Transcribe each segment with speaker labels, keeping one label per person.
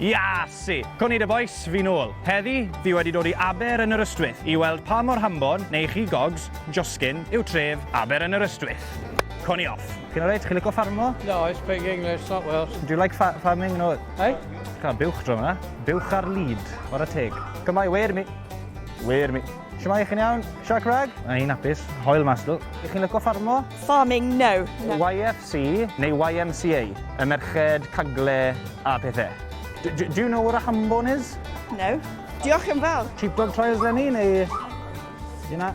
Speaker 1: Iaaaaasu! Cwn i dy boes, fi nôl. Heddi, fi wedi dod i Aber-yn-yr-ystwyth i weld pa mor hambon, neu chi gogs, josgyn, yw tref Aber-yn-yr-ystwyth. Cwn i off. Chi'n alright? Chi'n licio ffarmo?
Speaker 2: No, I speak English, not Welsh.
Speaker 1: Do you like farming? No.
Speaker 2: Hey?
Speaker 1: Cael buwch dro yma. Buwch ar lid. What a teg. Cymau, weir mi. Weir mi. Siamai, chi'n iawn? Siac rag? A i'n hapus. Hoel masdl. Chi'n licio ffarmo?
Speaker 3: Farming, no.
Speaker 1: YFC neu YMCA, y merched, cagle a pethau. Do you know what a hambon is?
Speaker 3: No. Diolch yn fawr.
Speaker 1: Sheepdog trials lenni neu... Yna.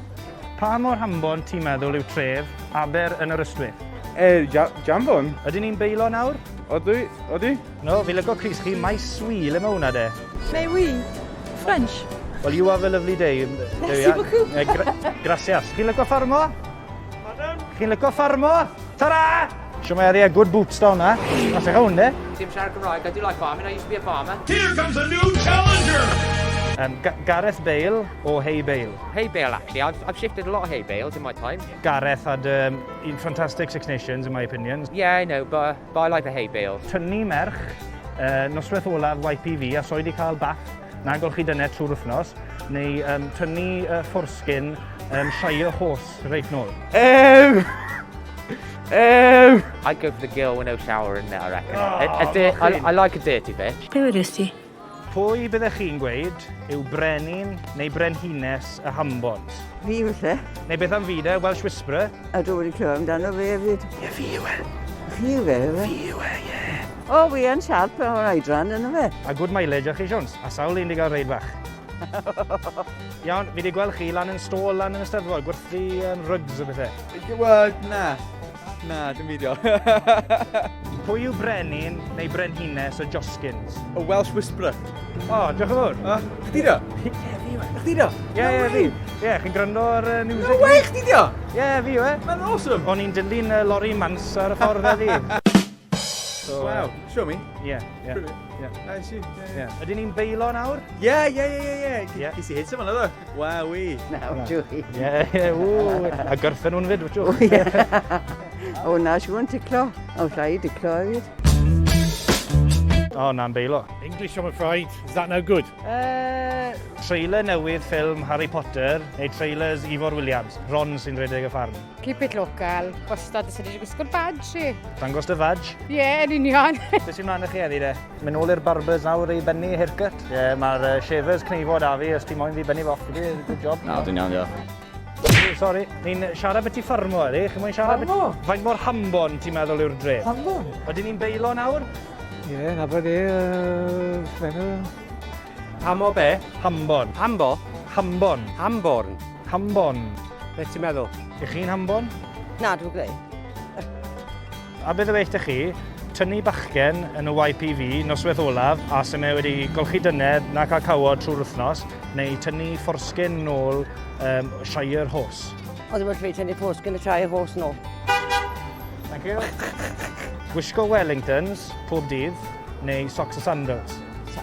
Speaker 1: Pa mor hambon ti'n meddwl yw tref Aber-yn-yr-ystwyth?
Speaker 4: Jambon?
Speaker 1: Ydyn ni'n beilo nawr?
Speaker 4: Odi?
Speaker 1: No, fi lygo Chris chi mai swil yma hwnna de.
Speaker 3: May we? French?
Speaker 1: Well, you have a lovely day.
Speaker 3: Merci beaucoup.
Speaker 1: Gracias. Chi'n lygo ffarmo? Pardon? Chi'n lygo ffarmo? Ta-ra! Siwmeri a good boots down na. Mas eich hwn de.
Speaker 5: Tim siarad Cymraeg, I do like farming, I used to be a farmer.
Speaker 6: Here comes a new challenger!
Speaker 1: Gareth Bale o Hay Bale.
Speaker 5: Hay bale, actually. I've shifted a lot of hay bales in my time.
Speaker 1: Gareth had fantastic Six Nations, in my opinion.
Speaker 5: Yeah, I know, but I like the hay bale.
Speaker 1: Tynnu merch, noswaith olaf YPV, a so wedi cael bath, na golch chi dynet trwy'r wythnos, neu tynnu fforsgyn, siaio hos reit nôl.
Speaker 5: I'd go for the girl with no shower in there, I reckon. I like a dirty bitch.
Speaker 3: Be wedys ti?
Speaker 1: Pwy byddech chi'n gweud yw brenin neu brenhines y hambons?
Speaker 7: Fi falle.
Speaker 1: Neu beth am fi de, Welsh Whisperer?
Speaker 7: A dwi wedi clywed amdano fe hefyd.
Speaker 1: Ie, fi yw e.
Speaker 7: Chi yw fe, yw e?
Speaker 1: Fi yw e, ie.
Speaker 7: O, fi yn siarad pe o'n oedran yna fe.
Speaker 1: A good mileage a chi, Jones. A sawl un wedi cael reid fach. Iawn, fi wedi gweld chi lan yn stôl, lan yn y steddfod, gwerthu rugs o bethau.
Speaker 4: Wel, na. Na, dim beidio.
Speaker 1: Pwy yw brenin neu brenhines y josgyns?
Speaker 4: A Welsh Whisperer.
Speaker 1: O, diolch yn fawr.
Speaker 4: Chdi dio?
Speaker 1: Ie, fi yw e.
Speaker 4: Chdi dio?
Speaker 1: Ie, fi. Ie, chi'n gwrando ar music?
Speaker 4: No way, chdi dio?
Speaker 1: Ie, fi yw e.
Speaker 4: Man, awesome.
Speaker 1: O'n i'n dilyn lori mans ar y ffordd heddi. So,
Speaker 4: Wow, show me.
Speaker 1: Ie, ie.
Speaker 4: Brilliant. Nice, yeah.
Speaker 1: Ydyn ni'n beilo nawr?
Speaker 4: Yeah.
Speaker 1: Yeah.
Speaker 4: Ges i hit yma, ddo? Wow, wi.
Speaker 7: Na, dwi.
Speaker 1: Ie, ww. A gyrffen nhw'n fyd, wyt
Speaker 7: O, ie. O, na, siw'n ticlo. O, llai diclo hefyd.
Speaker 1: O, na'n beilo.
Speaker 6: English, I'm afraid. Is that no good?
Speaker 1: Trailer newydd ffilm Harry Potter neu trailers Ifor Williams. Ron sy'n redeg y ffarm.
Speaker 8: Keep it local. Wastad ys ydy gwisgo'r badge i.
Speaker 1: Dangos dy fadge.
Speaker 8: Ie, yn union.
Speaker 1: Beth sy'n mlaen i chi heddi de? Mynd nôl i'r barbers nawr i bennu haircut. Ie, mae'r shavers cneifo da fi, os ti moyn fi bennu fo off i fi. Good job.
Speaker 4: Na, dwi'n iawn,
Speaker 1: Sorry, ni'n siarad beth i ffarmo heddi. Chi'n moyn siarad beth?
Speaker 2: Ffarmo?
Speaker 1: Faint mor hambon ti'n meddwl yw'r dref?
Speaker 2: Hambon?
Speaker 1: Ydyn ni'n beilo nawr?
Speaker 2: Ie, na bod e...
Speaker 5: Hamo be?
Speaker 1: Hambon.
Speaker 5: Hambo?
Speaker 1: Hambon.
Speaker 5: Hamborn?
Speaker 1: Hambon.
Speaker 5: Beth ti'n meddwl?
Speaker 1: Ych chi'n hambon?
Speaker 7: Na, dwi'n greu.
Speaker 1: A beth y weithio chi, tynnu bachgen yn y YPV noswaith olaf a sy'n me wedi golchi dynedd na cael cawod trwy'r wythnos, neu tynnu fforsgyn nôl siaio'r hos.
Speaker 7: O, ddim yn ffeid tynnu post gyda trai y hos nôl.
Speaker 1: Thank you. Gwisgo Wellingtons pob dydd, neu socks a sandals?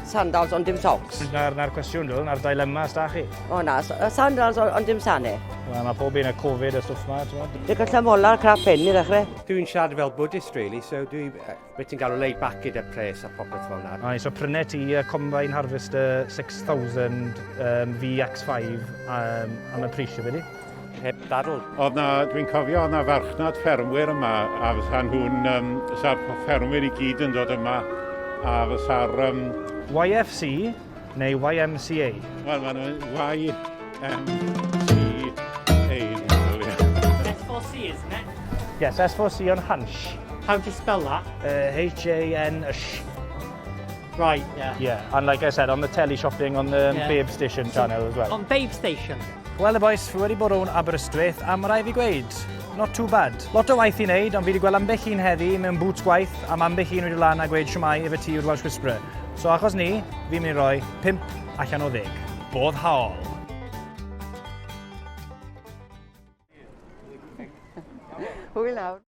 Speaker 7: Sandals ond dim socks.
Speaker 1: Na'r cwestiwn dwl, na'r dilemma sta chi.
Speaker 7: O, na, sandals ond dim sanau.
Speaker 1: Wel, mae pob un y Covid a stwff ma, ti'n gwybod?
Speaker 7: Dwi'n gallu mola'r crap pen i ddechrau.
Speaker 9: Dwi'n siarad fel Buddhist, really, so dwi'n ti'n gael o laid back gyda pres a popeth fel yna.
Speaker 1: So prynu ti Combine Harvester 6000 VX5 am y prisio fyddi?
Speaker 9: Heb dadl.
Speaker 6: Oedd na, dwi'n cofio, oedd na farchnad ffermwyr yma, a fysa'n fysa'r ffermwyr i gyd yn dod yma, a fysa'r...
Speaker 1: YFC neu YMCA?
Speaker 6: Wel, mae'n YMCA.
Speaker 2: S4C, isn't it?
Speaker 1: Yes, S4C on Hansh.
Speaker 2: How do you spell that?
Speaker 1: H-A-N-Sh.
Speaker 2: Right, yeah.
Speaker 1: Yeah, and like I said, on the telly shopping on the Babe Station channel as well.
Speaker 2: On Babe Station.
Speaker 1: Wel, y boys, fi wedi bod o'n Aber-ystwyth, a mae rai fi gweud, not too bad. Lot o waith i wneud, ond fi wedi gweld ambell un heddi mewn boots gwaith, a mae ambell un wedi lan a gweud siwmai efo ti yw'r Welsh Whisperer. So achos ni, fi'n mynd i roi 5 allan o 10. Bodd haol.
Speaker 7: Hwyl nawr.